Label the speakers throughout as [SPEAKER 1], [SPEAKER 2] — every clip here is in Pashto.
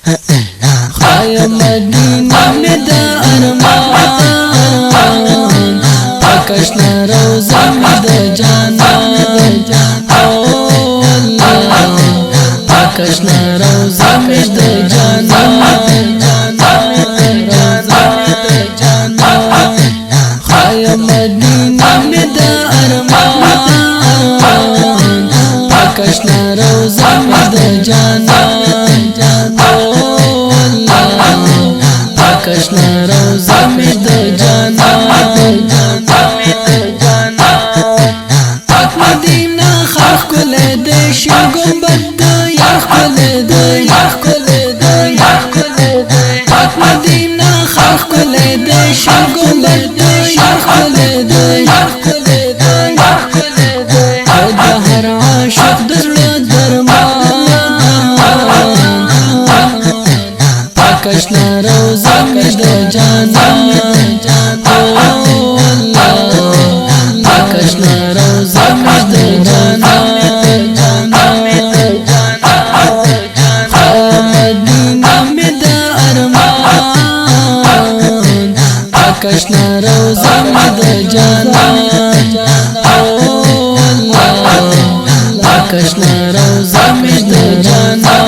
[SPEAKER 1] خای مدینه می دا ارمان پاکشنا روزه می دا جانان پاکشنا روزه می دا جانان خای مدینه می دا ارمان پاکشنا روزه می دا جانان پاکشنا روزه می دا جانان پاک مدینه خاک کله ده شین گنبد ده یخ کله ده یخ کله ده یخ کله ده پاک مدینه خاک کله ده شین گنبد ده یخ کله ده یخ کله ده یخ کله ده د هر عاشق د زړه درمان پاکشنا روزه می دا جانان پاکشنا روزه می دا جانان مدینه می دا ارمان پاکشنا روزه می دا جانان پاکشنا روزه می دا جانان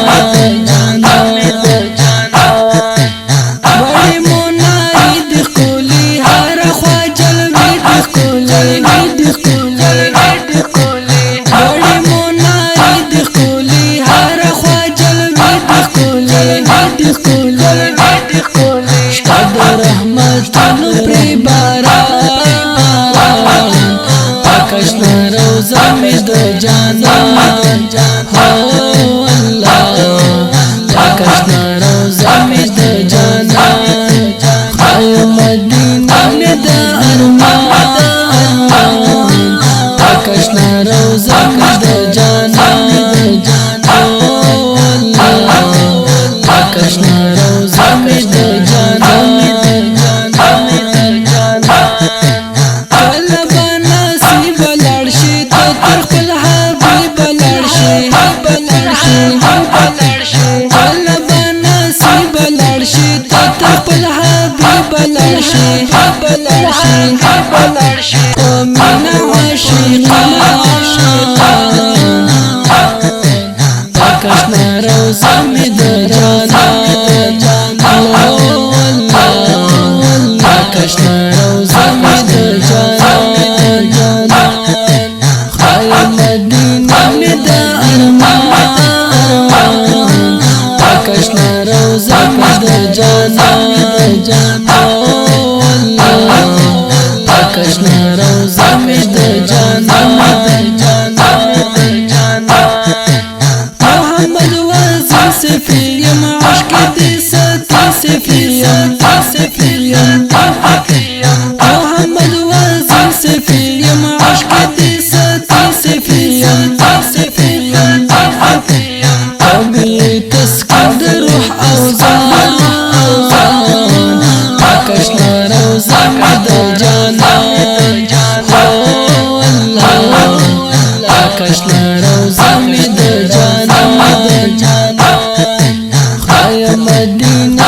[SPEAKER 1] بڑی مناری دی خکولی هر خوا جلوی دی خکولی بڑی مناری دی خکولی هر خوا جلوی دی خکولی شتا د رحمتونو پری باران پاکشنا روزه می دا جانان پاکشنا روزه می دا جانان خای مدینه می دا ارمان پاکشنا روزه می دا جانان پاکشنا روزه می دا جانان کله به نصیب لاړ شي ته تر خپل حبیب لاړ شي کله به نصیب لاړ شي ته تر خپل حبیب لاړ شي او مینا عاشقان پاکشنا روزه می دا جانان پاکشنا روزه می دا جانان خای مدینه می دا ارمان پاکشنا روزه می دا جانان پاکشنا روزه می دا جانان محمد وزیر سفیم عشق دی ستی سفیم محمد وزیر سفیم عشق دی ستی سفیم طبیعی تسکین در روح اوزان پاکشنا روزه می دا جانان پاکشنا روزه می دا جانان خای مدینه